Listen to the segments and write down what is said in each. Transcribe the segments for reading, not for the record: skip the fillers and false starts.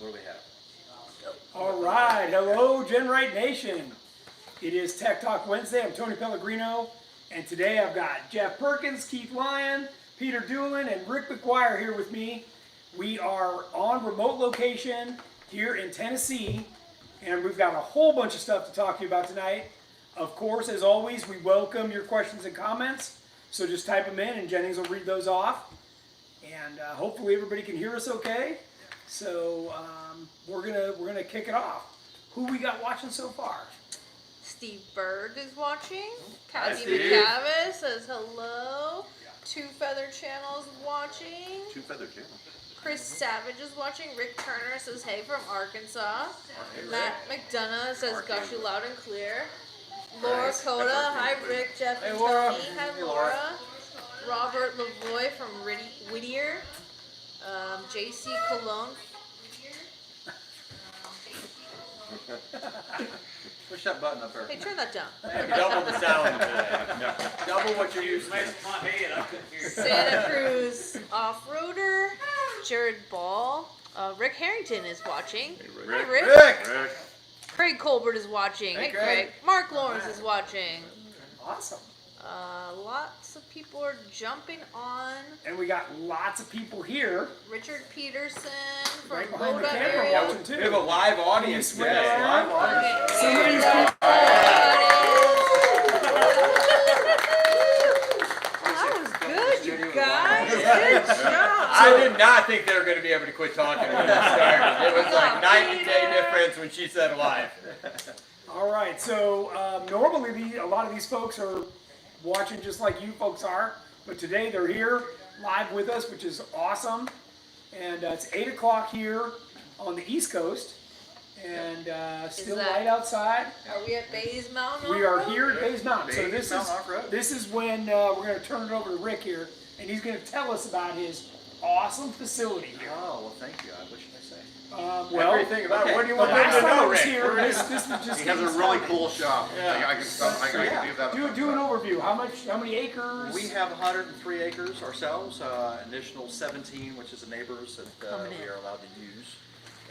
What do we have? All right, hello GenRight Nation. It is Tech Talk Wednesday. I'm Tony Pellegrino, and today I've got Jeff Perkins, Keith Lyon, Peter Doolin, and Rick McGuire here with me. We are on remote location here in Tennessee, and we've got a whole bunch of stuff to talk to you about tonight. Of course, as always, we welcome your questions and comments, so just type them in and Jennings will read those off. And hopefully everybody can hear us okay. So we're gonna kick it off. Who we got watching so far? Steve Berg is watching. Kathy Steve. McCavis says hello. Two Feather Channel is watching. Two Feather Channel. Chris Savage is watching. Rick Turner says hey from Arkansas. Matt McDonough says got you loud and clear. Laura Nice. Coda, hi Rick, Jeff, and Laura. Tony. Hi Laura. Robert Lavoie from Whittier. JC Cologne. Push that button up there. Hey, turn that down. Double the sound today. Double what you're used to. Santa Cruz Off-Roader. Jared Ball. Rick Harrington is watching. Hi, Rick. Rick. Craig Colbert is watching. Hey, Hey, Craig. Craig. Mark Lawrence is watching. Awesome. Lots of people are jumping on. And we got lots of people here. Richard Peterson from Right behind the Boda camera area. watching too. We have a live audience Can you today. swing Live around? audience. Okay. Some of these Hey, people- that was good, you guys. Good job. I did not think they were going to be able to quit talking when we started. It was like night and day difference when she said live. All right, so normally a lot of these folks are watching just like you folks are, but today they're here live with us, which is awesome. And it's 8 o'clock here on the East Coast, and still that- light outside. Are we at Bays Mountain? We are Off-Road? here at Bays Mountain. So Bays Mountain Off-Road. this is when we're going to turn it over to Rick here, and he's going to tell us about his awesome facility here. Oh, well, thank you. What should I say? Well, Everything about it. What do you the want them last to time I know, was Rick? here, this was just He has a getting really started. cool shop. Yeah. I can give that. Do an overview. How many acres? We have 103 acres ourselves, additional 17, which is the neighbors that Coming we in. are allowed to use.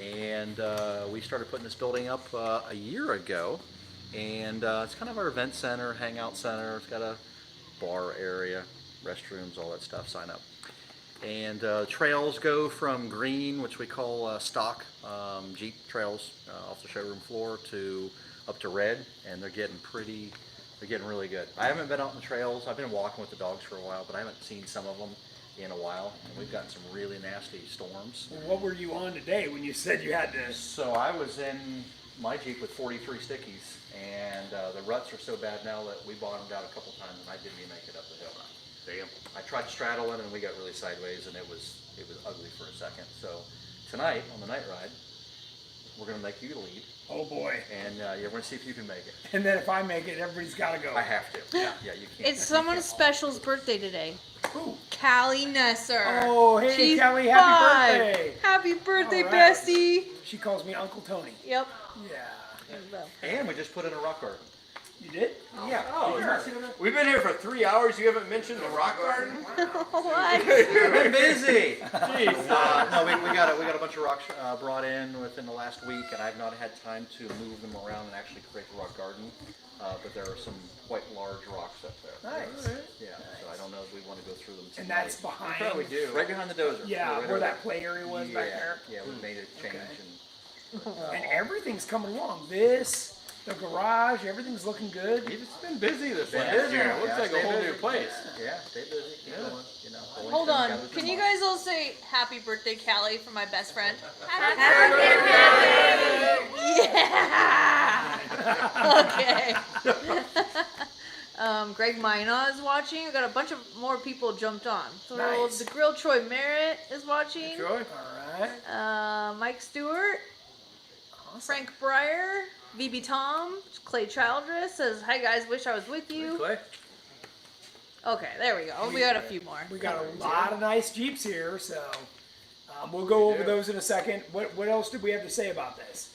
And we started putting this building up a year ago. And it's kind of our event center, hangout center. It's got a bar area, restrooms, all that stuff, sign up. And trails go from green, which we call stock Jeep trails off the showroom floor, to up to red, and they're getting really good. I haven't been out on the trails. I've been walking with the dogs for a while, but I haven't seen some of them in a while. And we've gotten some really nasty storms. Well, what were you on today when you said you had this? So I was in my Jeep with 43 stickies, and the ruts are so bad now that we bottomed out a couple times, and I didn't even make it up the hill. Damn. I tried straddling and we got really sideways, and it was ugly for a second. So tonight on the night ride, we're gonna make you the lead, Oh boy! and you're gonna see if you can make it. And then if I make it, everybody's got to go. I have to. Yeah, you can't. It's someone special's birthday today. Ooh. Callie Nesser. Oh, hey, She's Callie, happy 5. birthday. Happy birthday, All right. bestie. She calls me Uncle Tony. Yep. Yeah. And we just put in a rock garden. You did? Yeah. Oh, Did you not see that? We've been here for 3 hours. You haven't mentioned the rock garden? What? You've been busy. Jeez. No, we got a bunch of rocks brought in within the last week, and I've not had time to move them around and actually create the rock garden. But there are some quite large rocks up there. Nice. Yeah. So I don't know if we want to go through them tonight. And that's behind. Probably do. right behind the dozer. Yeah, Right where over that play area was there. back there. Yeah, we made a change. Okay. And everything's coming along. This, the garage, everything's looking good. You've just been busy this Yeah. last year. It looks Yeah, like a stay whole busy. new place. Yeah, stay busy. Keep going. You know. always Hold gotta on. gather Can some you more. guys all say happy birthday, Callie, for my best friend? Yeah. Okay. Greg Mina is watching. We got a bunch of more people jumped on. So Nice. the Grill Troy Merritt is watching. Troy? All right. Mike Stewart, Awesome. Frank Breyer, VB Tom, Clay Childress says, "Hi guys, wish I was with you." Clay? Okay, there we go. We got a few more. We got a lot of nice Jeeps here, so we'll go over those in a second. What else did we have to say about this?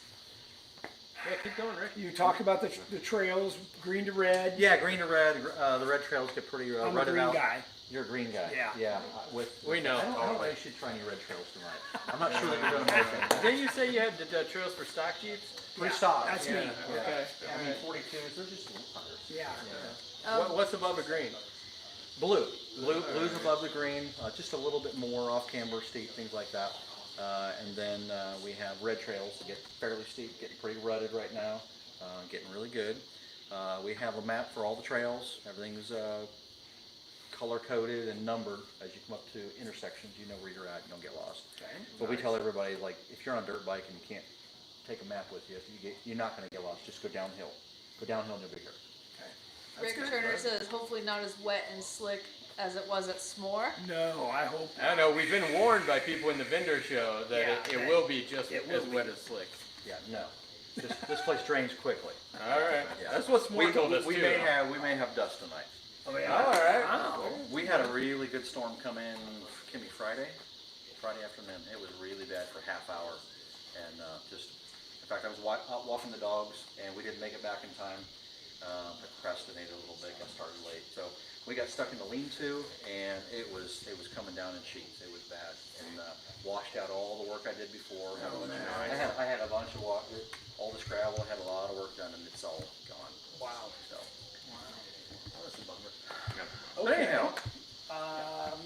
Yeah, keep going, Rick. You talked about the trails, green to red. Yeah, green to red. The red trails get pretty I'm a rutted green out. guy. You're a green guy. Yeah. Yeah. We know. I don't know if I should try any red trails tonight. I'm not sure that you're going to make it. Didn't you say you had the trails for stock Jeeps? Pretty stock. That's yeah. me. Yeah. Okay. I mean, 42s, they're just little tires. Yeah. What's above the green? Blue's above the green, just a little bit more off camber, steep, things like that. And then we have red trails that get fairly steep, getting pretty rutted right now, getting really good. We have a map for all the trails. Everything's color coded and numbered. As you come up to intersections, you know where you're at. You don't get lost. Okay. But we tell everybody, like, if you're on a dirt bike and you can't take a map with you, you're not going to get lost. Just go downhill. Go downhill and you'll be here. Rick Turner says, hopefully not as wet and slick as it was at S'more. No, I hope. I know, we've been warned by people in the vendor show that Yeah, it will be just it will as be. wet as slick. Yeah, no. This place drains quickly. All right. Yeah. That's what S'more told us we too. may have dust tonight. Oh yeah. All right. Wow. We had a really good storm come in, Kimmy, Friday afternoon. It was really bad for half hour, and in fact, I was out walking the dogs, and we didn't make it back in time. I procrastinated a little bit, got started late, so we got stuck in the lean-to, and it was coming down in sheets. It was bad, and washed out all the work I did before. I had a bunch of water, all this gravel. I had a lot of work done, and it's all gone. Wow. So. That's a bummer. Okay. Anyhow.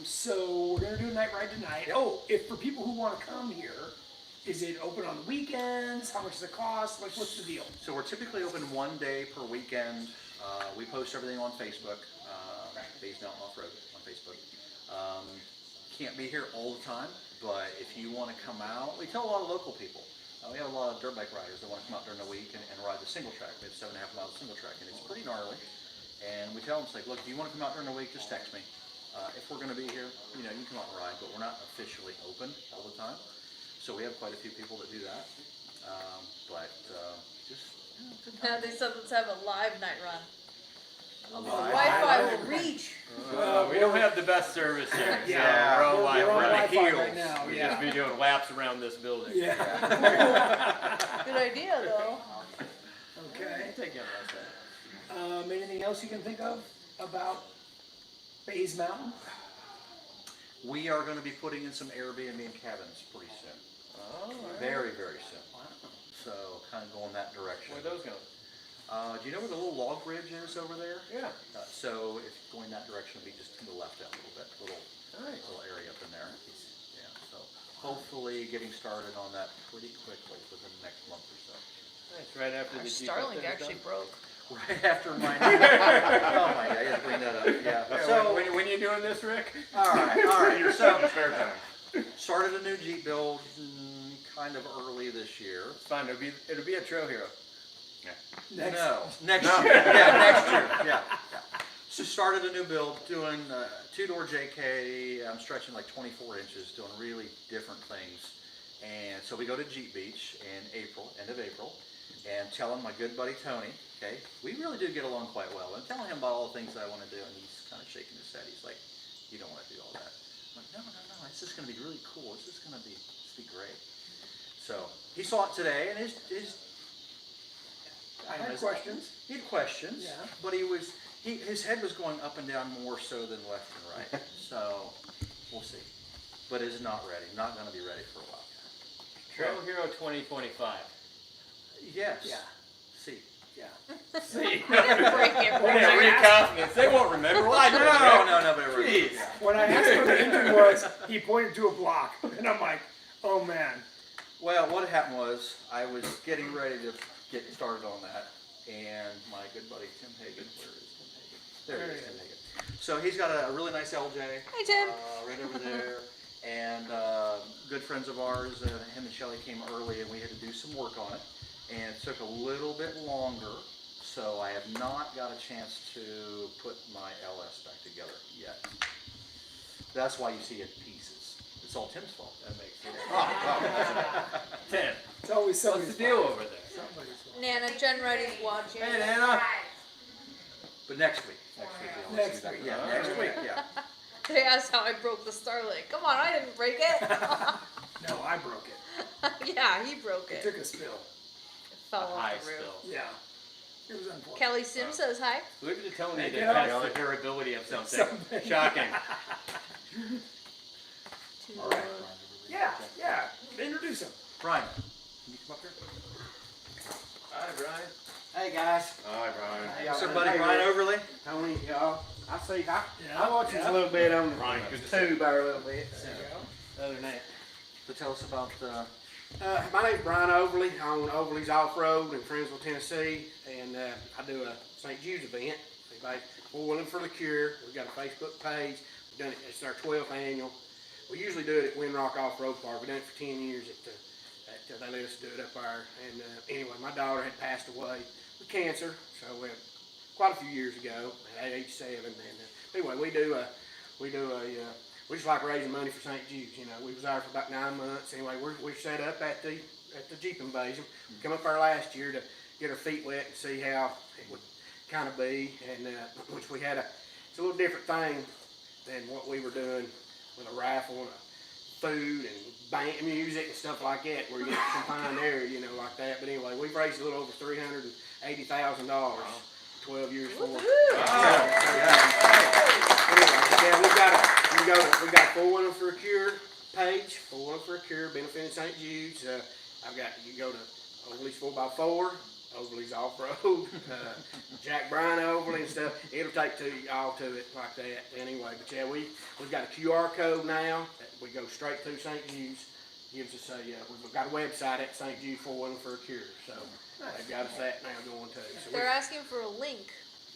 So we're gonna do a night ride tonight. Oh, if for people who want to come here, is it open on the weekends? How much does it cost? Like, what's the deal? So we're typically open one day per weekend. We post everything on Facebook, Bays Mountain Off-Road on Facebook. Can't be here all the time, but if you want to come out, we tell a lot of local people. We have a lot of dirt bike riders that want to come out during the week and ride the single track. We have 7.5 miles of single track, and it's pretty gnarly. And we tell them, it's like, look, if you want to come out during the week, just text me. If we're going to be here, you can come out and ride, but we're not officially open all the time. So we have quite a few people that do that. Now they said let's have a live night run. Live Wi-Fi will reach. We don't have the best service here. Yeah. So we're on We're on Wi-Fi. Wi-Fi right now. We Yeah. just be doing laps around this building. Yeah. Good idea though. Okay. Take it on that. Anything else you can think of about Bays Mountain? We are going to be putting in some Airbnb and cabins pretty soon. Oh, Very, very soon. So kind of going that direction. where are those going? Do you know where the little log bridge is over there? Yeah. So if going that direction, it'll be just to the left out a little bit, little area up in there. Yeah. So hopefully getting started on that pretty quickly within the next month or so. Nice. Right after Our the Jeep Starlink update is actually done? broke. Right after my. Oh my God! I had to bring that up. Yeah. Yeah, So when you doing this, Rick? all right. So Spare time. started a new Jeep build kind of early this year. It's fine. It'll be a Trail Hero. Next. No, next year. Yeah, next year. Yeah. So started a new build, doing two-door JK. I'm stretching like 24 inches, doing really different things. And so we go to Jeep Beach in April, end of April, and telling my good buddy Tony, okay, we really do get along quite well. And telling him about all the things that I want to do, and he's kind of shaking his head. He's like, "You don't want to do all that." I'm like, "No. It's just going to be really cool. It's just going to be great." So he saw it today, and I had questions. he had questions, Yeah. but his head was going up and down more so than left and right. So we'll see. But it's not ready. Not going to be ready for a while. Trail Hero 2025. Yes. Yeah. See. Yeah. See? Break it. Yeah, reconfidence. They won't remember. Well, I know. No, but it Jeez. yeah. When I asked where the engine was, he pointed to a block, and I'm like, oh man. Well, what happened was I was getting ready to get started on that, and my good buddy Tim Hagen, where is Tim Hagen? There he is, Tim Hagen. So he's got a really nice LJ. Hey Tim. Right over there. And good friends of ours, him and Shelly came early, and we had to do some work on it. And it took a little bit longer, so I have not got a chance to put my LS back together yet. That's why you see it in pieces. It's all Tim's fault. That makes sense. Oh, Tim, It's always what's somebody's the deal fault. over there? Somebody's fault. Nana, GenRight is watching. Hey, Nana. but next week. Next week. week. Yeah, next week, yeah. They asked how I broke the Starlink. Come on, I didn't break it. No, I broke it. Yeah, he broke It it. took a spill. Fell A high off the roof. spill. Yeah. It was unfortunate. Kelly Sim says hi. Look at the telling me Get that off. that's the durability of something. Something. Shocking. All right. Yeah, yeah. Introduce him. Brian, can you come up here? Hi, Brian. Hey guys. Hi, Brian. Hey, y'all. Sir, buddy, Hey, Brian Overly. Tony, y'all. I see. I Yeah, watch you yeah. a little bit on Brian, the good to see you. tube there a little bit. So, other than that. So tell us about My name's Brian Overly. I own Overly's Off-Road in Friendsville, Tennessee, and I do a St. Jude's event. Everybody, Four-Wheeling for the Cure. We've got a Facebook page. We've done it. It's our 12th annual. We usually do it at Windrock Off-Road Park. We've done it for 10 years they let us do it up there. And anyway, my daughter had passed away with cancer, so quite a few years ago at age 7. And anyway, we just like raising money for St. Jude's. You know, we was there for about 9 months. Anyway, we set up at the Jeep Invasion. We come up there last year to get our feet wet and see how it would kind of be, and which we had it's a little different thing than what we were doing with a raffle and food and band music and stuff like that, where you get confined area, you know, like that. But anyway, we've raised a little over $380,000, 12 years for it. Anyway, we got a Four-Wheeling for a Cure page, Four-Wheeling for a Cure, benefiting St. Jude's. You go to Overly's 4x4, Overly's Off-Road, Jack Bryan Overly and stuff. It'll take all to it like that anyway. But yeah, we've got a QR code now that we go straight to St. Jude's. Gives us we've got a website at St. Jude Four-Wheeling for a Cure. So they've got us that now going too. So They're asking for a link.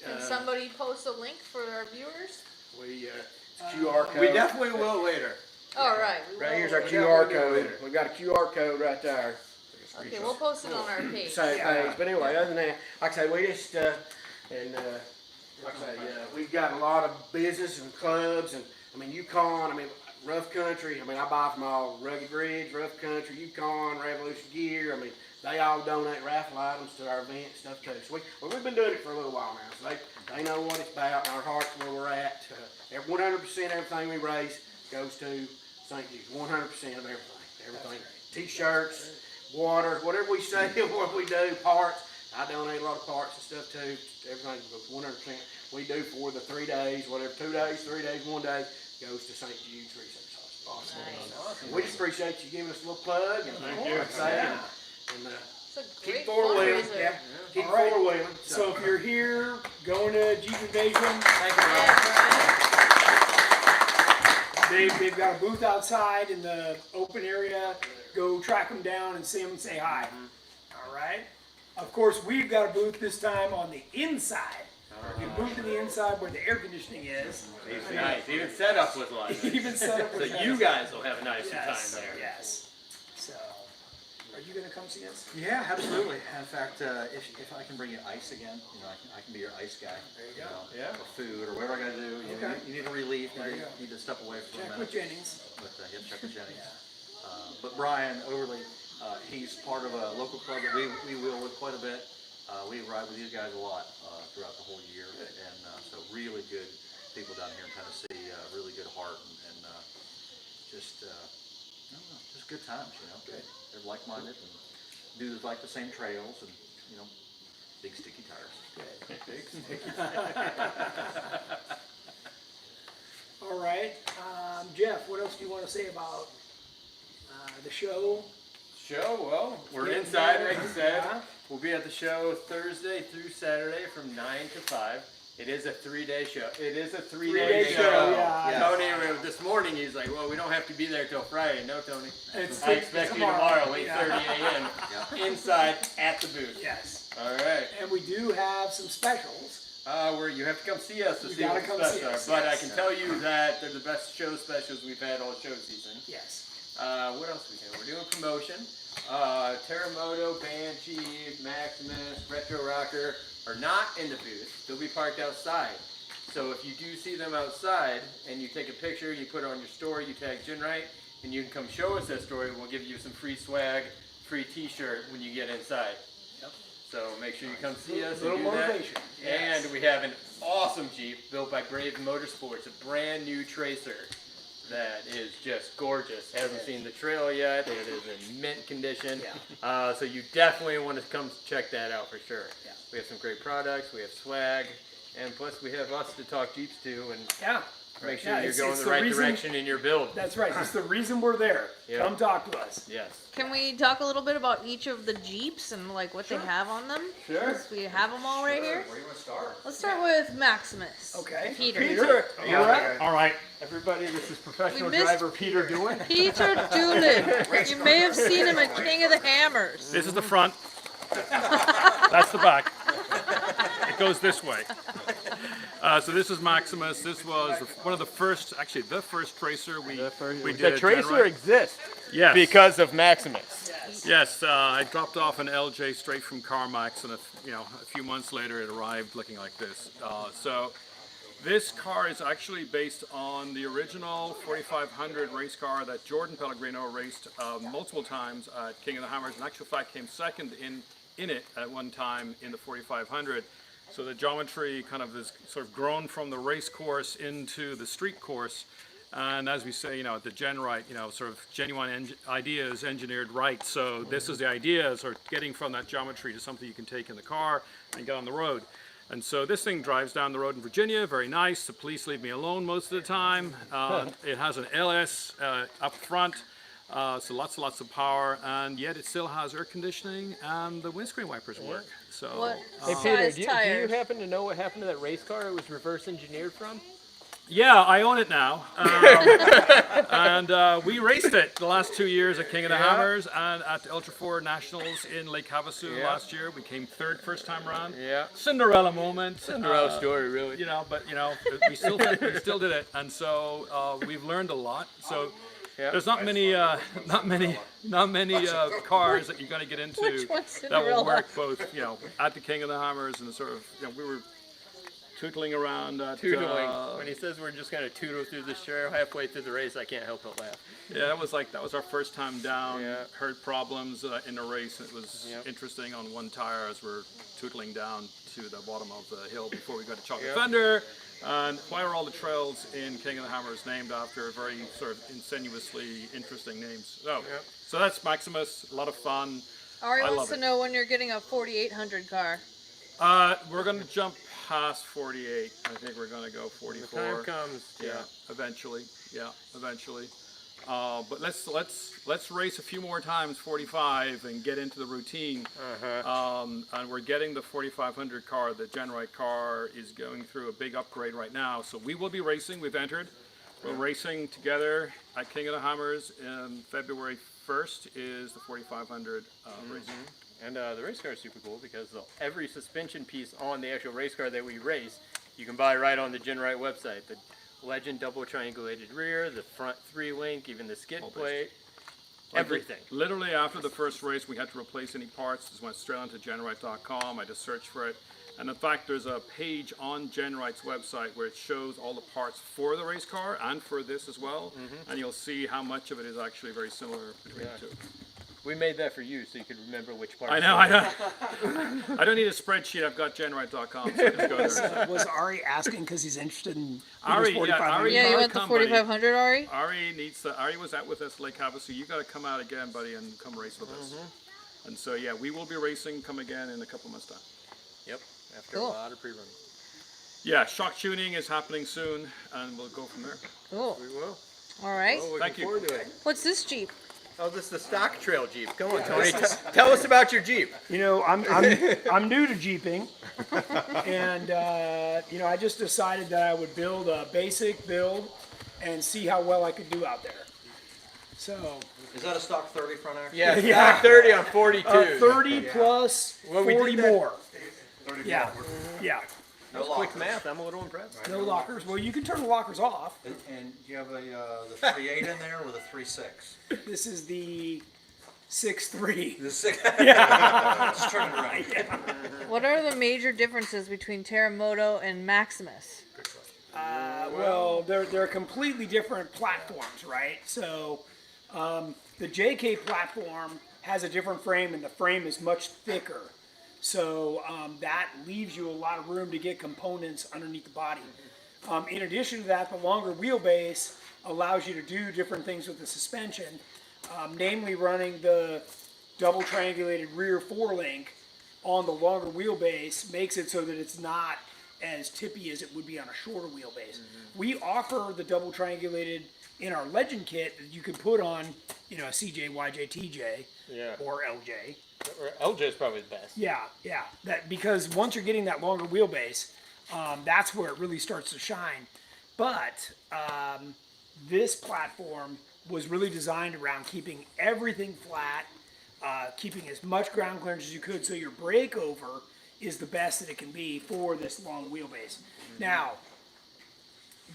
Can somebody post a link for our viewers? it's a QR code. We definitely will later. All right. We Right will. here's our We QR definitely do code. later. We've got a QR code right there. Okay, we'll post it on our page. Same page. But anyway, other than that, like I say, we just we've got a lot of business and clubs, and I mean Yukon. I mean Rough Country. I mean I buy from all Rugged Ridge, Rough Country, Yukon, Revolution Gear. I mean they all donate raffle items to our event and stuff too. So we've been doing it for a little while now. So they know what it's about, and our heart's where we're at. 100% everything we raise goes to St. Jude's. 100% of everything. T-shirts, water, whatever we sell, what we do, parts. I donate a lot of parts and stuff too. Everything goes 100%. We do for the 3 days, whatever, 2 days, 3 days, 1 day goes to St. Jude's Research Hospital. Nice. We just appreciate you giving us a little plug and Thank you. It's a keep great four-wheeling. fundraiser. Yeah, keep All right. four-wheeling. So if you're here, going to Jeep Invasion, Thank you, Yeah, Brian. Brian. they've got a booth outside in the open area. Go track them down and see them and say hi. All right. Of course, we've got a booth this time on the inside. You can booth in the inside where the air conditioning is. Nice. Even setup was like. Even set up So with you guys will have a nice yes, time there. yes. So, are you gonna come see us? Yeah, absolutely. In fact, if I can bring you ice again, you know, I can be your ice guy. There you go. Yeah. Or food or whatever I gotta do. Okay. You need a relief. There you go. Need to step away for a Check minute. with Jennings. But check with Jennings. But Brian Overly, he's part of a local club that we wheel with quite a bit. We ride with these guys a lot throughout the whole year, and so really good people down here in Tennessee. Really good heart and just I don't know, just good times. You know, they're like-minded and do like the same trails and you know, big sticky tires. All right, Jeff. What else do you want to say about the show? Show, well, we're Yeah, inside, yeah. like you said. Yeah. We'll be at the show Thursday through Saturday from 9 to 5. It is a 3-day show. It is a 3-day Three-day show. show, yeah. Tony, this morning, he's like, well, we don't have to be there till Friday. No, Tony. It's I expect you tomorrow, 8:30 Yeah. a.m. inside at the booth. Yes. All right. And we do have some specials. Where you have to come see us to You see what gotta the come specials see are. us, But yes. I can tell you that they're the best show specials we've had all show season. Yes. What else we doing? We're doing promotion. Teramoto, Banshee, Maximus, Retro Rocker are not in the booth. They'll be parked outside. So if you do see them outside and you take a picture, you put it on your story, you tag GenRight, and you can come show us that story. We'll give you some free swag, free T-shirt when you get inside. Yep. So make sure you come see us A little and do motivation. that. Yes. And we have an awesome Jeep built by Brave Motorsports, a brand new Tracer. that is just gorgeous. Hasn't seen the trail yet. It is in mint condition. So you definitely want to come check that out for sure. We have some great products. We have swag, and plus we have us to talk Jeeps to and make sure you're going the right direction in your build. That's right. It's the reason we're there. Come talk to us. Yes. Can we talk a little bit about each of the Jeeps and like what they have on them? Sure. We have them all right here. Where do you want to start? Let's start with Maximus. Okay. Peter. You all right? All right, everybody, this is professional We missed- driver Peter Doolin. Peter Doolin. You may have seen him at King of the Hammers. This is the front. That's the back. It goes this way. So this is Maximus. This was one of the first, actually the first tracer we did. The at tracer GenRight. exists Yes. because of Maximus. Yes, I dropped off an LJ straight from CarMax, and a few months later it arrived looking like this. So this car is actually based on the original 4500 race car that Jordan Pellegrino raced multiple times at King of the Hammers. In actual fact, came second in it at one time in the 4500. So the geometry kind of is sort of grown from the race course into the street course. And as we say, at the GenRight, sort of genuine ideas engineered right. So this is the idea, sort of getting from that geometry to something you can take in the car and get on the road. And so this thing drives down the road in Virginia, very nice. The police leave me alone most of the time. It has an LS up front, so lots of power, and yet it still has air conditioning and the windscreen wipers work. So, What Hey Peter, size do you tires? happen to know what happened to that race car it was reverse engineered from? yeah, I own it now. And we raced it the last 2 years at King of the Hammers and at the Ultra 4 Nationals in Lake Havasu last year. We came third first time around. Yeah. Cinderella moment. Cinderella story, really. But we still did it, and so we've learned a lot. So there's not many cars that you're going to get into Which one's that will Cinderella? work both at the King of the Hammers and sort of we were tootling around at, Tootling. When he says we're just going to tootle through the trail halfway through the race, I can't help but laugh. yeah, that was our first time down. Yeah. Heard problems in the race. It was interesting on one tire as we're tootling down to the bottom of the hill before we got to Chocolate Thunder. And why are all the trails in King of the Hammers named after very sort of insinuously interesting names? So that's Maximus. A lot of fun. Ari I wants love to it. know when you're getting a 4800 car. We're going to jump past 48. I think we're going to go 44. When the time comes, Eventually. Yeah, eventually. But let's race a few more times 45 and get into the routine. And we're getting the 4500 car. The GenRight car is going through a big upgrade right now. So we will be racing. We've entered. We're racing together at King of the Hammers. February 1st is the 4500 race. And the race car is super cool because every suspension piece on the actual race car that we race, you can buy right on the GenRight website. The Legend double triangulated rear, the front 3-link, even the skid plate, everything. Literally after the first race, we had to replace any parts. Just went straight onto GenRight.com. I just searched for it. And in fact, there's a page on GenRight's website where it shows all the parts for the race car and for this as well. And you'll see how much of it is actually very similar between the two. We made that for you so you could remember which parts. I know. I don't need a spreadsheet. I've got GenRight.com, so just go there. Was Ari asking because he's interested in Ari, Ari, Ari, Yeah, you want the come, buddy. 4500, Ari? Ari was out with us Lake Havasu. You got to come out again, buddy, and come race with us. And so yeah, we will be racing. Come again in a couple months' time. Yep, after Cool. a lot of pre-running. Yeah, shock tuning is happening soon, and we'll go from there. Cool. We will. All right. Well, looking Thank you. forward to it. What's this Jeep? Oh, this is the stock trail Jeep. Come on, Tony. Tell us about your Jeep. I'm new to Jeeping, and I just decided that I would build a basic build and see how well I could do out there. So Is that a stock 30 front axle? Yeah, stock 30 on 42. 30 plus Well, we did 40 that- more. Yeah. No Quick lockers. math. I'm a little impressed. No lockers. Well, you can turn the lockers off. And do you have the 3.8 in there or the 3.6? This is the 6.3. The 6. Just turn it around. What are the major differences between Teramoto and Maximus? Well, they're completely different platforms, right? So the JK platform has a different frame, and the frame is much thicker. So that leaves you a lot of room to get components underneath the body. In addition to that, the longer wheelbase allows you to do different things with the suspension, namely running the double triangulated rear four-link on the longer wheelbase makes it so that it's not as tippy as it would be on a shorter wheelbase. We offer the double triangulated in our Legend kit that you can put on, a CJ, YJ, TJ, Yeah. or LJ. LJ is probably the best. Yeah. That because once you're getting that longer wheelbase, that's where it really starts to shine. But this platform was really designed around keeping everything flat, keeping as much ground clearance as you could, so your breakover is the best that it can be for this long wheelbase. Now,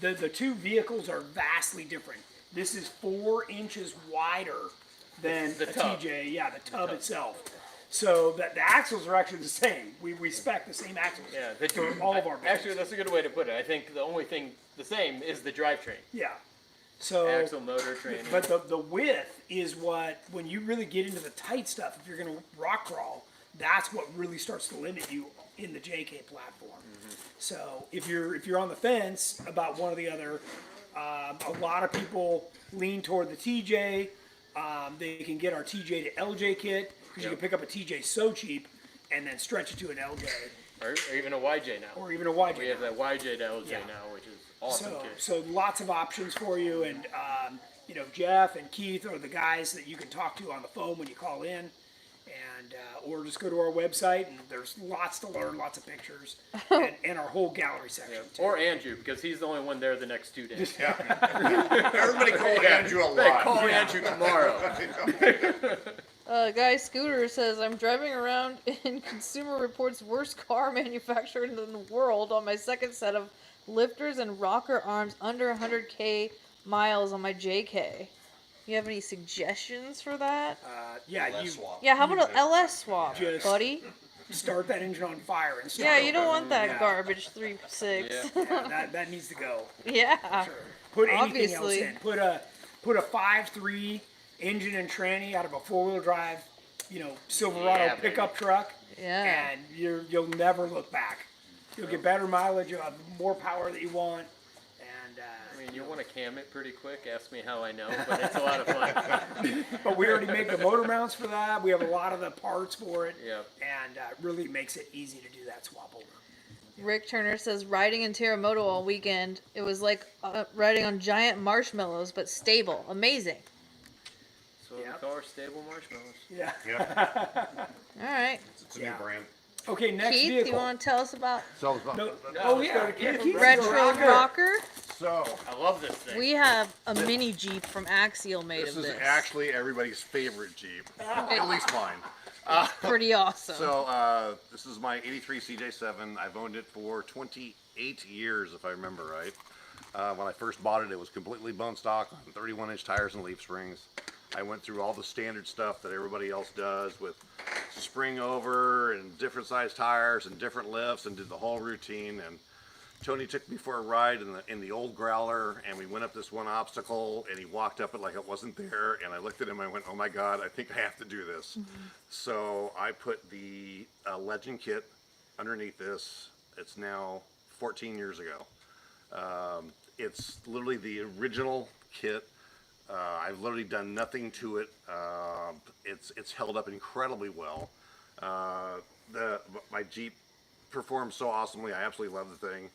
the two vehicles are vastly different. This is 4 inches wider than The a tub. TJ. Yeah, the tub itself. So the axles are actually the same. We spec the same axles Yeah, for all of our builds. Actually, that's a good way to put it. I think the only thing the same is the drivetrain. Yeah. So, Axle, motor, training. but the width is what, when you really get into the tight stuff, if you're going to rock crawl, that's what really starts to limit you in the JK platform. So if you're on the fence about one or the other, a lot of people lean toward the TJ. They can get our TJ to LJ kit because you can pick up a TJ so cheap and then stretch it to an LJ or even a YJ now. or even a YJ. We have that YJ to LJ Yeah. now, which is awesome. So lots of options for you, and Jeff and Keith are the guys that you can talk to on the phone when you call in, and or just go to our website, and there's lots to learn, lots of pictures, and our whole gallery section. Too. Or Andrew, because he's the only one there the next 2 days. Everybody call Andrew a Hey, lot. call Andrew tomorrow. Guy Scooter says, I'm driving around in Consumer Reports' worst car manufacturer in the world on my second set of lifters and rocker arms under 100K miles on my JK. You have any suggestions for that? Yeah, you Yeah, how about an LS swap, Just- buddy? start that engine on fire and start Yeah, over. you don't want that Yeah. garbage 3.6. Yeah, that needs to go. Yeah. Sure. Put anything Obviously. else in. Put a 5.3 engine and tranny out of a 4-wheel drive, Silverado Yeah, baby. pickup truck, Yeah. and you'll never look back. You'll get better mileage, you'll have more power that you want, and I mean, you want to cam it pretty quick. Ask me how I know, but it's a lot of fun. but we already make the motor mounts for that. We have a lot of the parts for it, Yep. and really makes it easy to do that swap over. Rick Turner says, riding in Teramoto all weekend, it was like riding on giant marshmallows, but stable. Amazing. So Yep. the car, stable marshmallows. Yeah. All right. It's a new brand. Okay, next Keith, vehicle. you want to tell us about So, so, No, oh yeah, Keith Retro Rocker? I love this thing. We have a mini Jeep from Axial made this of is this. actually everybody's favorite Jeep, at least mine. Pretty awesome. So this is my '83 CJ7. I've owned it for 28 years, if I remember right. When I first bought it, it was completely bone stock on 31-inch tires and leaf springs. I went through all the standard stuff that everybody else does with spring over and different size tires and different lifts, and did the whole routine. And Tony took me for a ride in the old Growler, and we went up this one obstacle, and he walked up it like it wasn't there, and I looked at him and I went, oh my God, I think I have to do this. So I put the Legend kit underneath this. It's now 14 years ago. It's literally the original kit. I've literally done nothing to it. It's held up incredibly well. My Jeep performs so awesomely. I absolutely love the thing.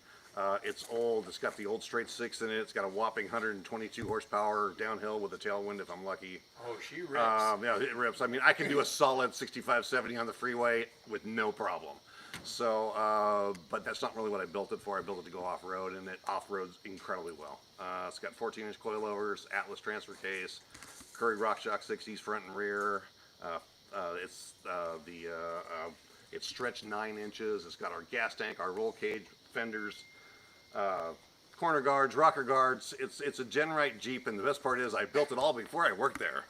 It's old. It's got the old straight six in it. It's got a whopping 122 horsepower downhill with a tailwind if I'm lucky. Oh, she rips. Yeah, it rips. I mean, I can do a solid 65, 70 on the freeway with no problem. So, but that's not really what I built it for. I built it to go off-road, and it off-roads incredibly well. It's got 14-inch coilovers, Atlas transfer case, Curry RockShox 60s front and rear. It's stretched 9 inches. It's got our gas tank, our roll cage, fenders, corner guards, rocker guards. It's a GenRight Jeep, and the best part is I built it all before I worked there.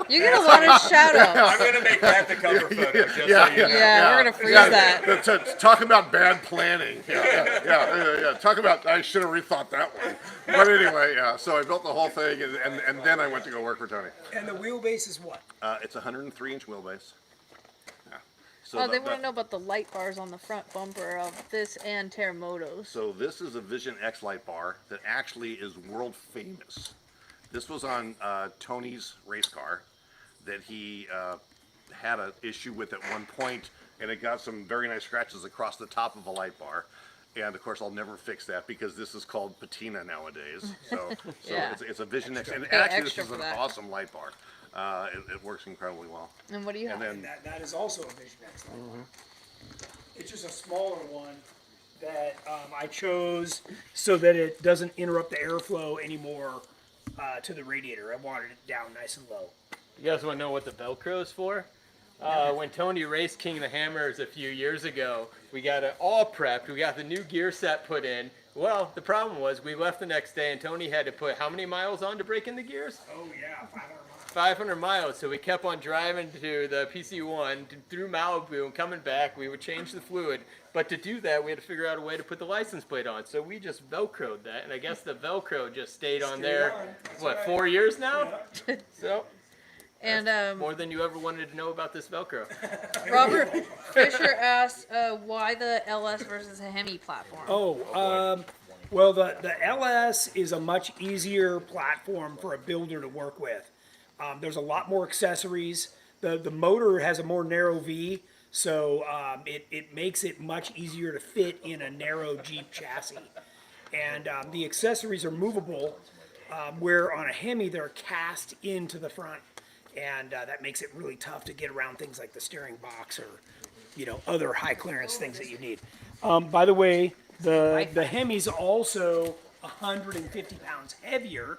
You get a lot of shout outs. I'm going to make that the cover photo, just so you know. Yeah, we're going to freeze that. Talk about bad planning. Yeah. Talk about, I should have rethought that one. But anyway, yeah, so I built the whole thing, and then I went to go work for Tony. And the wheelbase is what? It's a 103-inch wheelbase. Yeah. So Oh, the- they want the- to know about the light bars on the front bumper of this and Teramoto's. So this is a Vision X light bar that actually is world famous. This was on Tony's race car that he had an issue with at one point, and it got some very nice scratches across the top of a light bar. And of course, I'll never fix that because this is called patina nowadays. So Yeah. it's a Vision X, and Pay actually this extra is for an that. awesome light bar. It works incredibly well. And what do you have? And then That is also a Vision X light bar. It's just a smaller one that I chose so that it doesn't interrupt the airflow anymore to the radiator. I wanted it down nice and low. You guys want to know what the Velcro is for? When Tony raced King of the Hammers a few years ago, we got it all prepped. We got the new gear set put in. Well, the problem was we left the next day and Tony had to put how many miles on to break in the gears? Oh yeah, 500 miles. 500 miles. So we kept on driving to the PC1 through Malibu and coming back. We would change the fluid. But to do that, we had to figure out a way to put the license plate on. So we just Velcroed that. And I guess the Velcro just stayed on there, on. That's what, right. 4 years now? So And more than you ever wanted to know about this Velcro. Robert Fisher asked why the LS versus a Hemi platform. Well, the LS is a much easier platform for a builder to work with. There's a lot more accessories. The motor has a more narrow V, so it makes it much easier to fit in a narrow Jeep chassis. And the accessories are movable, where on a Hemi they're cast into the front, and that makes it really tough to get around things like the steering box or, other high clearance things that you need. By the way, the Hemi's also 150 pounds heavier,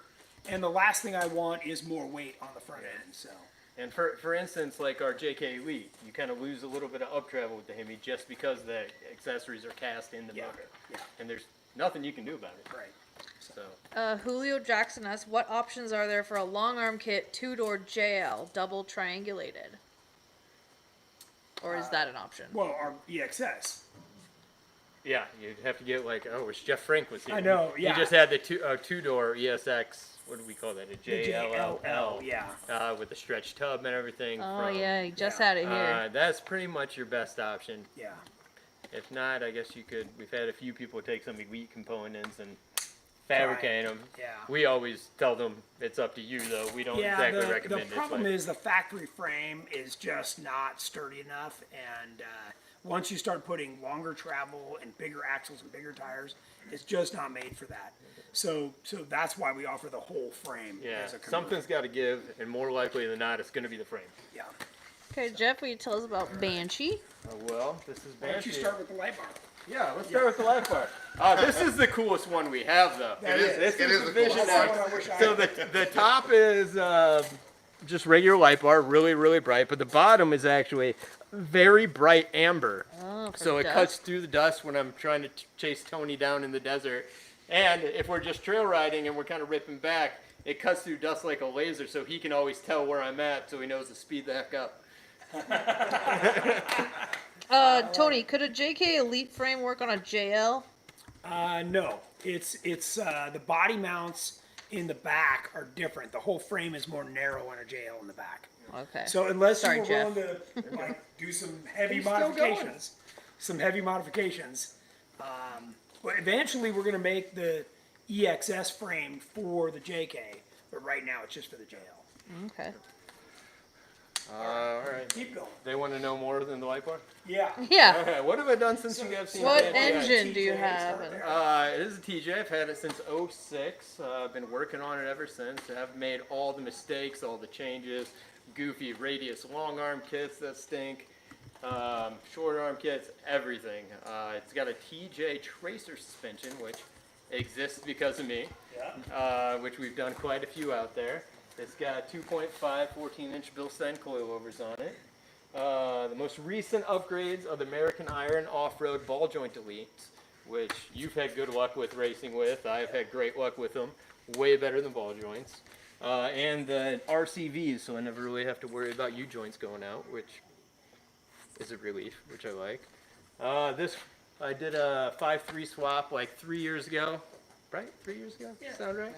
and the last thing I want is more weight on the front end. So. And for instance, like our JK Elite, you kind of lose a little bit of up travel with the Hemi just because the accessories are cast in the motor. Yeah. And there's nothing you can do about it. Right. So Julio Jackson asks, what options are there for a long arm kit, two-door JL, double triangulated? Or is that an option? Well, our EXS. yeah, you'd have to get like, I wish Jeff Frank was here. I know, yeah. He just had the two-door ESX, what do we call that, a JLL. Yeah. With the stretch tub and everything. Oh, from, yeah, he just had it here. That's pretty much your best option. Yeah. If not, I guess you could. We've had a few people take some Elite components and fabricate them. Yeah. We always tell them it's up to you, though. We don't Yeah, exactly the recommend it. problem is the factory frame is just not sturdy enough, and once you start putting longer travel and bigger axles and bigger tires, it's just not made for that. So that's why we offer the whole frame yeah, as a conversion. something's got to give, and more likely than not, it's going to be the frame. Yeah. Okay, Jeff, will you tell us about Banshee? Well, this is Why don't you start with the light bar? Yeah, let's start with the light bar. This is the coolest one we have, though. This It is is the the coolest Vision That's X. the one I wish I So had. the top is just regular light bar, really, really bright, but the bottom is actually very bright amber. Oh, for So it dust? cuts through the dust when I'm trying to chase Tony down in the desert. And if we're just trail riding and we're kind of ripping back, it cuts through dust like a laser, so he can always tell where I'm at, so he knows to speed the heck up. Tony, could a JK Elite frame work on a JL? No, it's the body mounts in the back are different. The whole frame is more narrow on a JL in the back. Okay. So unless Sorry, you're Jeff. willing to like do some heavy He's still going. modifications, but eventually we're gonna make the EXS frame for the JK. But right now it's just for the JL. Okay. All right. Keep going. They want to know more than the light bar? Yeah. Yeah. Okay, what have I done since you guys seen What Banshee? engine do you have? It is a TJ. I've had it since '06. I've been working on it ever since. I've made all the mistakes, all the changes, goofy radius long arm kits that stink, short arm kits, everything. It's got a TJ tracer suspension, which exists because of me, which we've done quite a few out there. It's got 2.5 14-inch Bilstein coilovers on it. The most recent upgrades are the American Iron Off-Road Ball Joint Elites, which you've had good luck with racing with. I've had great luck with them. Way better than ball joints. And the RCVs, so I never really have to worry about U-joints going out, which is a relief, which I like. I did a 5.3 swap like 3 years ago. Right? 3 years ago? Yeah. Sound right?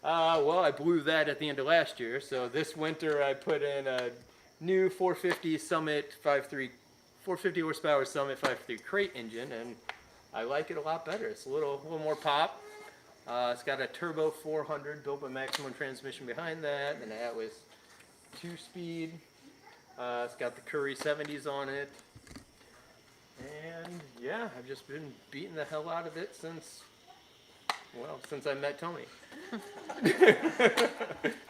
Well, I blew that at the end of last year, so this winter I put in a new 450 Summit 5.3 450 horsepower Summit 5.3 crate engine, and I like it a lot better. It's a little more pop. It's got a turbo 400 built by Maximus transmission behind that, and that was 2-speed. It's got the Curry 70s on it, and yeah, I've just been beating the hell out of it since I met Tony.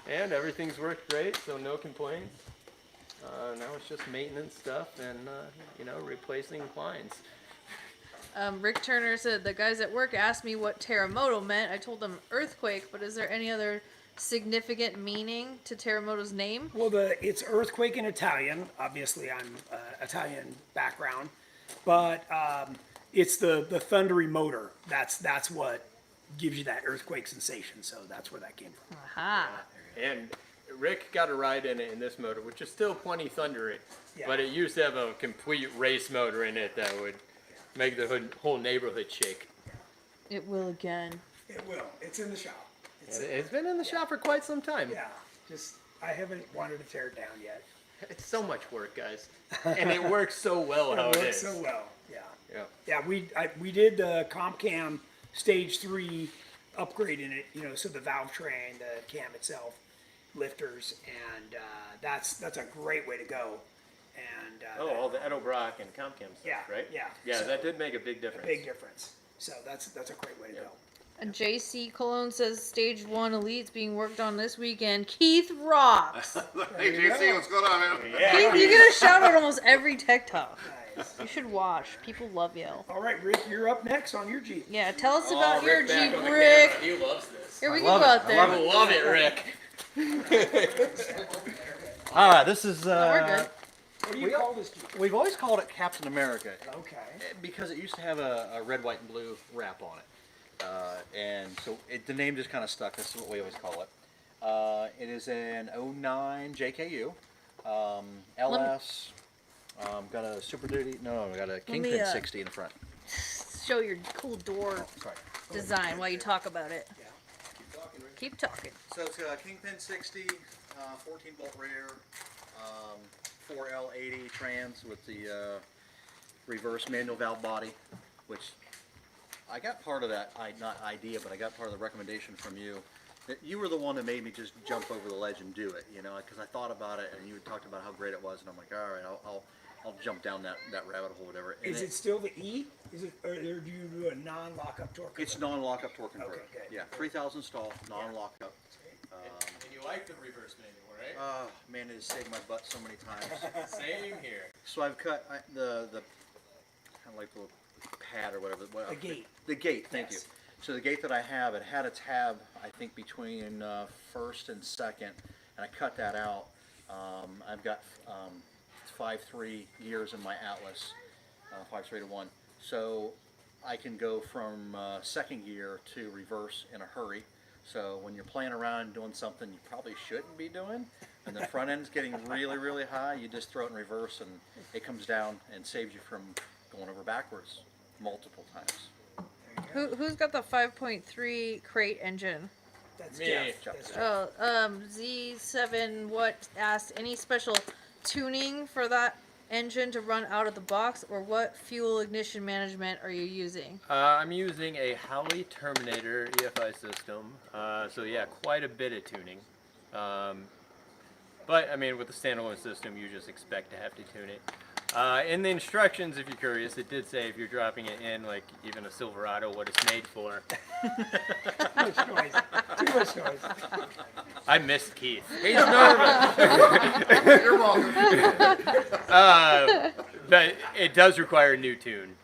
And everything's worked great, so no complaints. Now it's just maintenance stuff and replacing lines. Rick Turner said the guys at work asked me what Teramoto meant. I told them earthquake, but is there any other significant meaning to Teramoto's name? Well, it's earthquake in Italian. Obviously, I'm Italian background, but it's the thundery motor. That's what gives you that earthquake sensation. So that's where that came from. Aha. And Rick got a ride in it in this motor, which is still plenty thundery, Yeah. but it used to have a complete race motor in it that would make the whole neighborhood shake. It will again. It will. It's in the shop. It's been in the shop for quite some time. Yeah. Just I haven't wanted to tear it down yet. It's so much work, guys, and it works so well how It it works is. so well. Yeah. Yeah. Yeah. We did the comp cam stage 3 upgrade in it. So the valve train, the cam itself, lifters, and that's a great way to go. And All the Edo Brock and Comcam stuff, Yeah, right? yeah. Yeah, So- that did make a big difference. big difference. So that's a great way to go. And JC Cologne says Stage 1 Elite's being worked on this weekend. Keith rocks. Hey, JC, what's going on, man? Keith, you get a shout out almost every tech talk. Nice. You should watch. People love you. All right, Rick, you're up next on your Jeep. Yeah, tell us about your Rick back Jeep, on the Rick. camera. He loves this. Here, we can go out there. I love it, Rick. All right, this is. No, we're good. What do you call this Jeep? We've always called it Captain America Okay. because it used to have a red, white, and blue wrap on it. And so the name just kind of stuck. This is what we always call it. It is an 09 JKU, LS. Got a Super Duty. No, got a Kingpin 60 in the front. Show your cool door Sorry. design while you talk about it. Yeah. Keep talking. So it's got a Kingpin 60, 14 bolt rear, 4L80 trans with the reverse manual valve body, which I got part of that, not idea, but I got part of the recommendation from you. That you were the one that made me just jump over the ledge and do it, because I thought about it and you had talked about how great it was, and I'm like, all right, I'll jump down that rabbit hole, whatever. And Is it still the E? Is it, or do you do a non-lockup torque? It's non-lockup torque converter. Okay, good. Yeah, 3,000 stall, non-lockup. And you like the reverse manual, right? Man, it has saved my butt so many times. Same here. So I've cut the kind of like the little pad or whatever. The gate. The gate, thank Yes. you. So the gate that I have, it had a tab, I think, between first and second, and I cut that out. I've got 5.3 gears in my Atlas, 5.3 to 1. So I can go from second gear to reverse in a hurry. So when you're playing around doing something you probably shouldn't be doing, and the front end's getting really, really high, you just throw it in reverse and it comes down and saves you from going over backwards multiple times. Who's got the 5.3 crate engine? That's Me. Jeff. That's Jeff. Oh, Z7 what asked any special tuning for that engine to run out of the box, or what fuel ignition management are you using? I'm using a Howley Terminator EFI system, so yeah, quite a bit of tuning. But I mean, with the standalone system, you just expect to have to tune it. In the instructions, if you're curious, it did say if you're dropping it in, like even a Silverado, what it's made for. Too much noise. Too much noise. I missed Keith. He's nervous. You're welcome. But it does require a new tune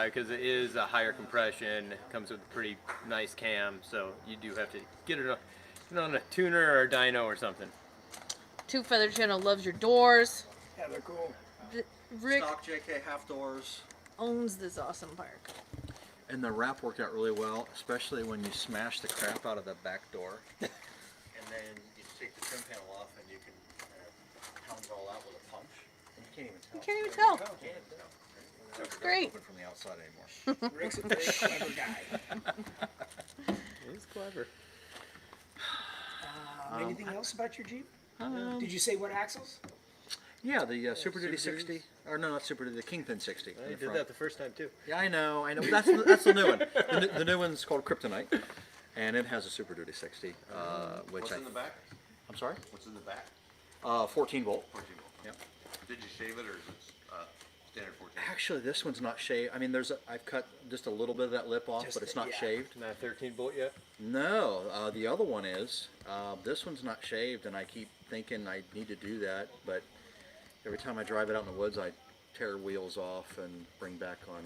because it is a higher compression. It comes with a pretty nice cam, so you do have to get it on a tuner or a dyno or something. Two Feather Channel loves your doors. Yeah, they're cool. Rick Stock JK half doors. owns this awesome park. And the wrap worked out really well, especially when you smash the crap out of the back door. And then you take the trim panel off and you can pound it all out with a punch. And you can't even tell. You can't even tell. You can't even tell. That's great. Open from the outside anymore. Rick's a very clever guy. It's clever. Anything else about your Jeep? Did you say what axles? Yeah, the Super Duty 60, or no, not Super Duty, the Kingpin 60. I in the did front. that the first time too. Yeah, I know. That's the new one. The new one's called Kryptonite, and it has a Super Duty 60, which What's in the back? I'm sorry, What's in the back? 14 volt. 14 volt. Yep. Did you shave it or is it standard 14? Actually, this one's not shaved. I mean, I've cut just a little bit of that lip off, but it's not shaved. Not 13 volt yet. No, the other one is. This one's not shaved, and I keep thinking I need to do that, but every time I drive it out in the woods, I tear wheels off and bring back on,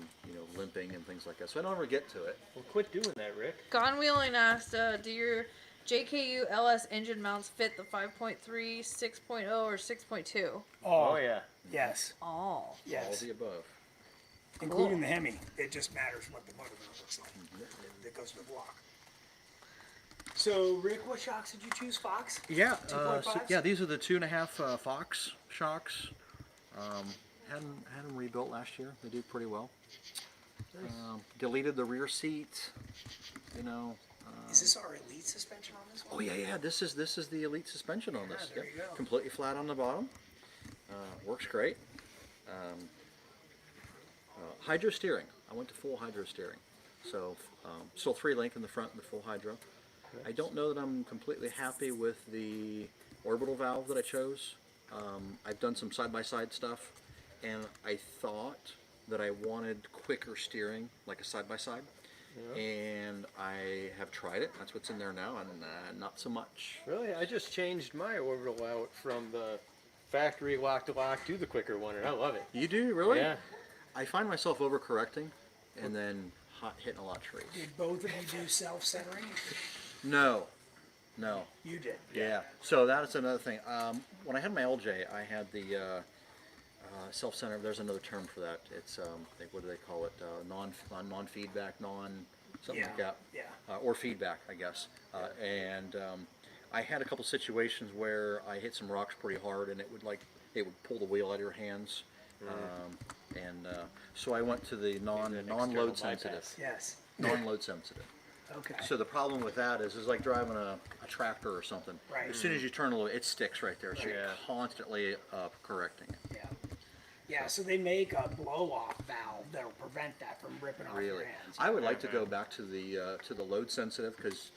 limping and things like that. So I don't ever get to it. Well, quit doing that, Rick. Gone Wheeling asked, do your JKU LS engine mounts fit the 5.3, 6.0, or 6.2? Oh yeah. Yes. Oh. All Yes. the above. Including the Hemi. It just matters what the motor looks like. That goes to the block. So, Rick, what shocks did you choose? Fox? Yeah, 2.5s? these are the 2.5 Fox shocks. Had them rebuilt last year. They did pretty well. Deleted the rear seat. Is this our Elite suspension on this one? Oh yeah. This is the Elite suspension on this. there you go. Completely flat on the bottom. Works great. Hydro steering. I went to full hydro steering. So still 3-link in the front and the full hydro. I don't know that I'm completely happy with the orbital valve that I chose. I've done some side-by-side stuff, and I thought that I wanted quicker steering, like a side-by-side. And I have tried it. That's what's in there now, and not so much. Really, I just changed my orbital out from the factory lock to the quicker one, and I love it. You do, really? Yeah. I find myself overcorrecting and then hitting a lot of trees. Did both of you do self-centering? No. You did. Yeah. So that's another thing. When I had my LJ, I had the self-center. There's another term for that. It's what do they call it? Non-feedback, something like that. Yeah. Or feedback, I guess. And I had a couple situations where I hit some rocks pretty hard, and it would pull the wheel out of your hands. So I went to the non-load sensitive. Yes. Non-load sensitive. Okay. So the problem with that is it's like driving a tractor or something. Right. As soon as you turn a little, it sticks right there. So you're constantly correcting it. Yeah. Yeah, so they make a blow-off valve that'll prevent that from ripping off your Really, hands. I would like to go back to the load sensitive, because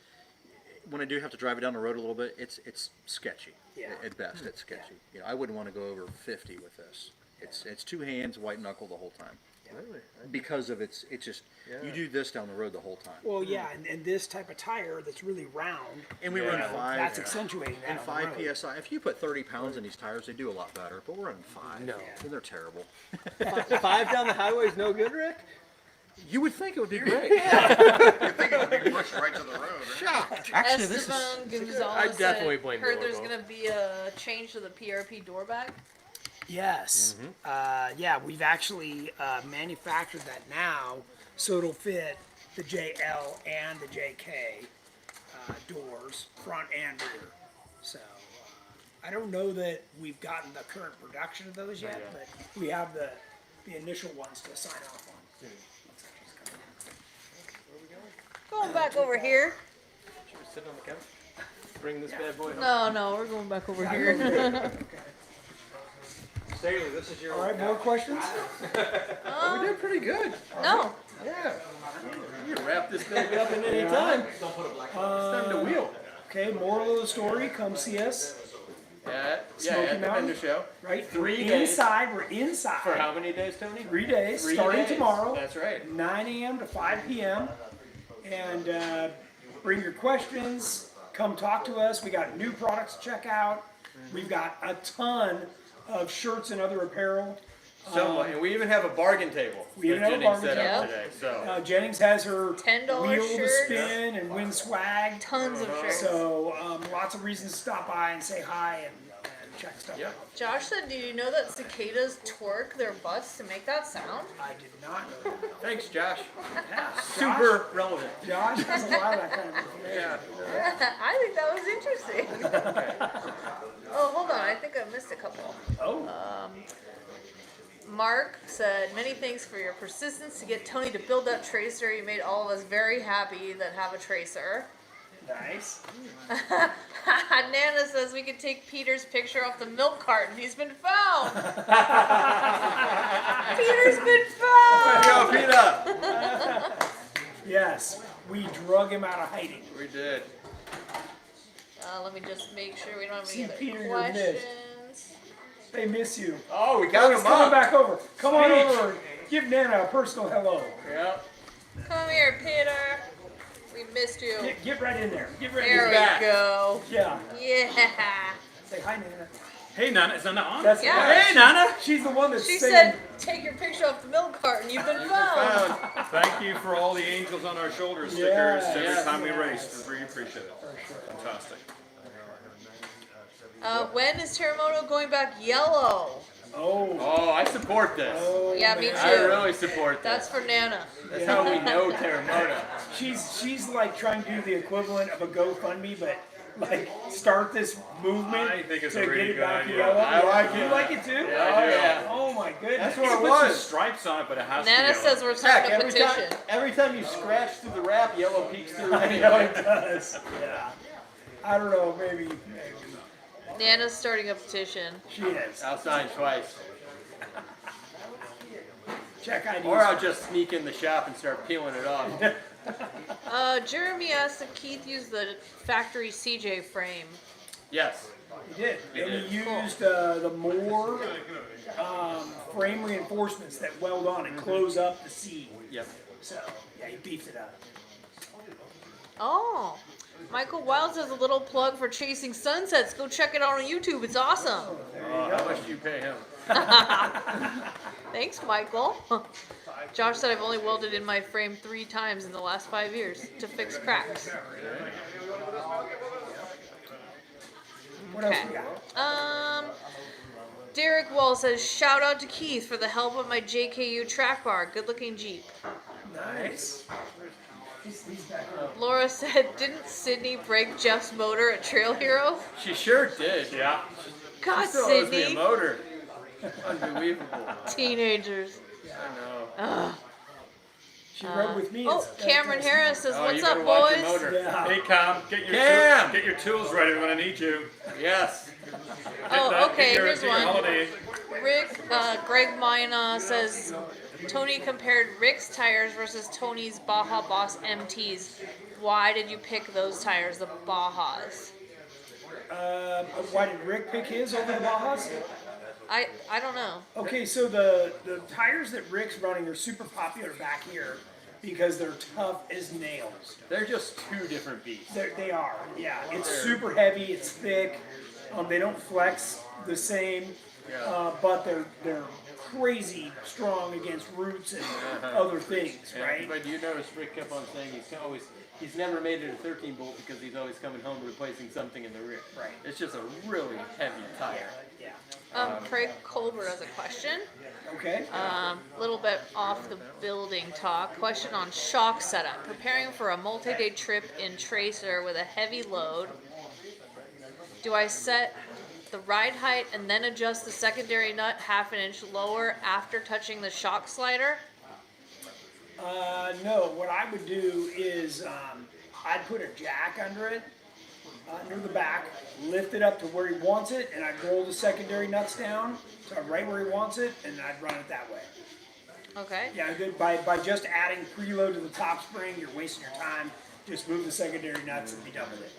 when I do have to drive it down the road a little bit, it's sketchy. Yeah. At best, it's sketchy. I wouldn't want to go over 50 with this. It's two hands, white knuckle the whole time. Really? Because of it's just you do this down the road the whole time. Well, yeah, and this type of tire that's really round, And we run 5. that's accentuating that And on 5 the road. psi. If you put 30 pounds in these tires, they do a lot better. But we're running 5. No. And they're terrible. 5 down the highway is no good, Rick? You would think it would be great. You think it would be pushed right to the road, right? Actually, this is. Esteban Gonzalez I definitely said, blame the heard there's logo. going to be a change to the PRP door bag. Yes. Yeah, we've actually manufactured that now, so it'll fit the JL and the JK doors, front and rear. So I don't know that we've gotten the current production of those yet, but we have the initial ones to sign off on. Going back over here. Should we sit on the couch? Bring this bad boy home. No, we're going back over here. Staley, this is your All right, more questions? We did pretty good. No. Yeah. You can wrap this baby up in any time. It's time to wheel. Okay, moral of the story, come see us, At Smoky the Mountain? vendor show. right? 3 We're days. inside, we're inside. For how many days, Tony? 3 days, 3 starting days. tomorrow. That's right. 9 a.m. to 5 p.m. And bring your questions. Come talk to us. We got new products to check out. We've got a ton of shirts and other apparel. So, and we even have a bargain table. We even that have a Jennings bargain set up table. today. So, Jennings has her $10 wheel to shirts. spin and win swag. Tons of shirts. So lots of reasons to stop by and say hi and check stuff Yep. out. Josh said, do you know that cicadas twerk their butts to make that sound? I did not know that. thanks, Josh. Yeah, Super relevant. Josh has a lot of that kind of information. I think that was interesting. Oh, hold on. I think I missed a couple. Oh, Mark said, many thanks for your persistence to get Tony to build that tracer. You made all of us very happy that have a tracer. Nice. Nana says we could take Peter's picture off the milk carton. He's been found. Peter's been found. Go, Peter! Yes, we drug him out of hiding. We did. Let me just make sure we don't have See, any other Peter, you're questions. They miss you. Oh, we got He's him coming up. back over. Come on Speech. over. Give Nana a personal hello. Yep. Come here, Peter. We missed you. Get right in there. Get right in There there. we back. go. Yeah. Yeah. Say hi, Nana. Hey, Nana, is Nana on? That's Yeah. Hey, Nana. She's the one that's She saying. said, take your picture off the milk carton. You've been found. Thank you for all the angels on our shoulders stickers Yes, every time we yes. race. We really appreciate it. Fantastic. When is Teramoto going back yellow? Oh. Oh, I support this. Oh, Yeah, me man. I too. really support this. That's for Nana. That's how we know Teramoto. She's like trying to do the equivalent of a GoFundMe, but like start this movement I think it's to a really get it good back idea. yellow. I like You it. like it too? Yeah, I do. Yeah. Oh my goodness. That's what It it puts some was. stripes on it, but it has to Nana be says we're starting Heck, a petition. every time you scratch through the wrap, yellow peeks through I anyway. know it does. Yeah. I don't know. Maybe Nana's starting a petition. she is. I'll sign twice. Check IDs. Or I'll just sneak in the shop and start peeling it off. Jeremy asked if Keith used the factory CJ frame. Yes. He did. And did. he used the more frame reinforcements that weld on and close up the seam. Yep. So yeah, he beefed it up. Oh, Michael Wild says a little plug for Chasing Sunsets. Go check it out on YouTube. It's awesome. How much do you pay him? Thanks, Michael. Josh said I've only welded in my frame 3 times in the last 5 years to fix cracks. What else we got? Derek Wall says, shout out to Keith for the help with my JKU track bar. Good looking Jeep. Nice. He's back up. Laura said, didn't Sydney break Jeff's motor at Trail Hero? She sure did. Yeah. God, She still owes me a Sydney. motor. Unbelievable. Teenagers. I know. She rode with me. Oh, Cameron Harris says, Oh, what's you better up, watch your boys? motor. Yeah. Hey, Cam, Cam! get your tools ready. We're gonna need you. Yes. Oh, okay, Get your here's one. holiday. Rick, Greg Mina says, Tony compared Rick's tires versus Tony's Baja Boss MTs. Why did you pick those tires, the Bajas? Why did Rick pick his over the Bajas? I don't know. Okay, so the tires that Rick's running are super popular back here because they're tough as nails. They're just 2 different beasts. They are, yeah. It's super heavy, it's thick. They don't flex the same, but they're crazy strong against roots and other things, right? But you notice Rick kept on saying he's never made it a 13 bolt because he's always coming home replacing something in the rear. Right. It's just a really heavy tire. Yeah. Craig Colbert has a question. Okay. Little bit off the building talk. Question on shock setup. Preparing for a multi-day trip in Tracer with a heavy load. Do I set the ride height and then adjust the secondary nut half an inch lower after touching the shock slider? No, what I would do is I'd put a jack under it, under the back, lift it up to where he wants it, and I'd roll the secondary nuts down to right where he wants it, and I'd run it that way. Okay. Yeah, good. By just adding preload to the top spring, you're wasting your time. Just move the secondary nuts and be done with it.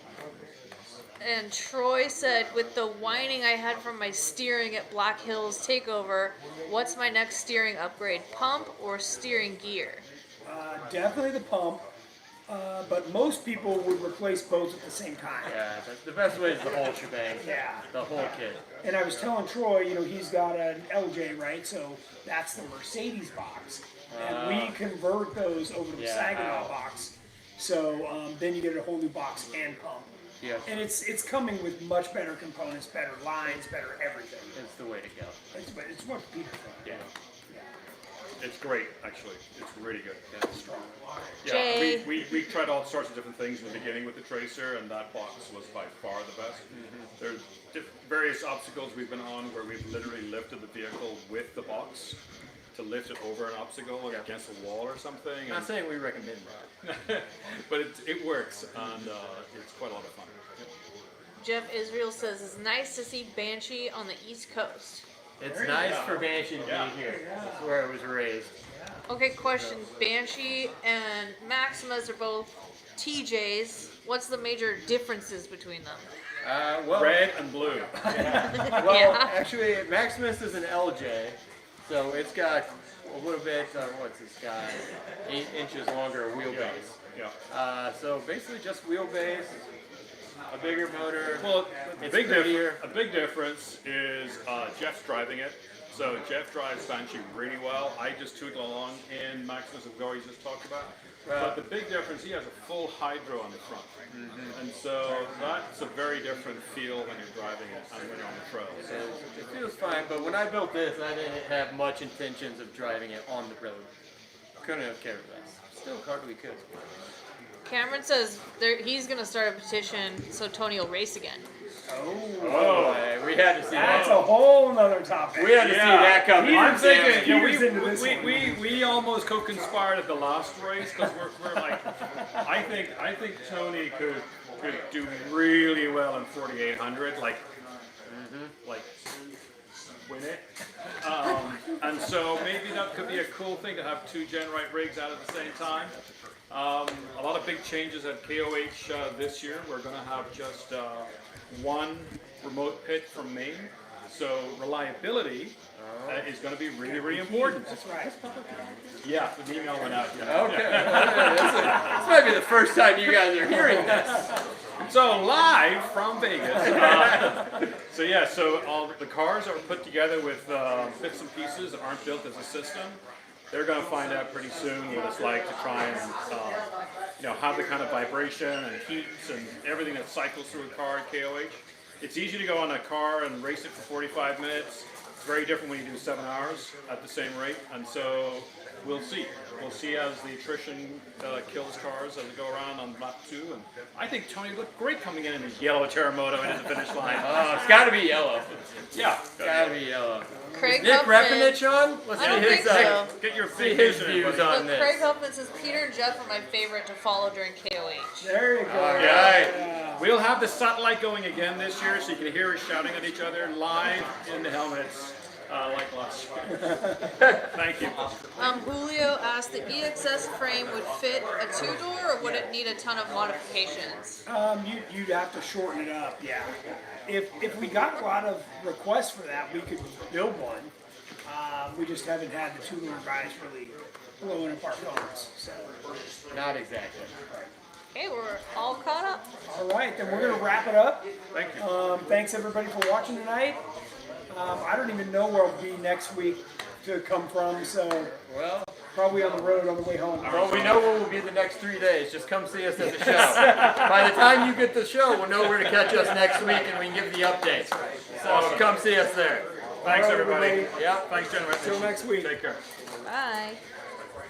And Troy said, with the whining I had from my steering at Black Hills Takeover, what's my next steering upgrade? Pump or steering gear? Definitely the pump, but most people would replace both at the same time. Yeah, the best way is the whole shebang. Yeah. The whole kit. And I was telling Troy, he's got an LJ, right? So that's the Mercedes box. And we convert those over to the Yeah. Saginaw box. So then you get a whole new box and pump. Yeah. And it's coming with much better components, better lines, better everything. It's the way to go. It's what Peter thought. Yeah. It's great, actually. It's really good. Strong. Yeah, Jay. we tried all sorts of different things in the beginning with the Tracer, and that box was by far the best. There's various obstacles we've been on where we've literally lifted the vehicle with the box to lift it over an obstacle like against a wall or something. Not And, saying we recommend that. but it works, and it's quite a lot of fun. Jeff Israel says it's nice to see Banshee on the East Coast. It's nice for Banshee to be here. That's where I was raised. Okay, question. Banshee and Maximus are both TJs. What's the major differences between them? Well, Red and blue. well, Yeah. actually, Maximus is an LJ, so it's got a little bit. What's this guy? 8 inches longer wheelbase. Yeah. So basically, just wheelbase, a bigger motor. Well, It's prettier. a big difference is Jeff's driving it. So Jeff drives Banshee really well. I just tootle along in Maximus and Gory just talked about. But the big difference, he has a full hydro on the front. And so that's a very different feel when you're driving it and when you're on the trail. So It feels fine, but when I built this, I didn't have much intentions of driving it on the road. Couldn't have cared less. Still hard we could. Cameron says he's going to start a petition so Tony will race again. Oh, we had to see That's that. a whole nother topic. We had to see that coming. I'm thinking, you know, Peter's into this one. we almost co-conspired at the last race because we're like, I think Tony could do really well in 4800, like win it. And so maybe that could be a cool thing to have 2 GenRight rigs out at the same time. A lot of big changes at KOH this year. We're going to have just one remote pit from Maine. So reliability is going to be really, really important. That's right. Yeah, the email went out. Okay. This might be the first time you guys are hearing this. So live from Vegas. So yeah, so all the cars are put together with bits and pieces that aren't built as a system. They're going to find out pretty soon what it's like to try and have the kind of vibration and heats and everything that cycles through a car at KOH. It's easy to go on a car and race it for 45 minutes. It's very different when you do 7 hours at the same rate, and so we'll see. We'll see as the attrition kills cars as we go around on lap 2. And I think Tony looked great coming in his yellow Teramoto into the finish line. Oh, it's got to be yellow. Yeah, It's got to be yellow. Craig Nick Huffman, repping it, Sean? Let's I don't see think his, so. get your see his vacation, views everybody. on But Craig this. Huffman says Peter and Jeff are my favorite to follow during KOH. There you go. All right. Yeah. We'll have the satellite going again this year, so you can hear us shouting at each other live in the helmets, like last year. Thank you. Julio asked, the EXS frame would fit a 2-door, or would it need a ton of modifications? You'd have to shorten it up, yeah. If we got a lot of requests for that, we could build one. We just haven't had the 2-door guys really blowing up our phones. So, Not exactly. Okay, we're all caught up. all right, then we're gonna wrap it up. Thank you. Thanks everybody for watching tonight. I don't even know where I'll be next week to come from, so Well, probably on the road on the way home. we know what will be the next 3 days. Just come see us at the show. By the time you get the show, we'll know where to catch us next week and we can give the updates. So come see us there. Thanks, All right, everybody. everybody. Yeah. Thanks, GenRight. Till next week. Take care. Bye.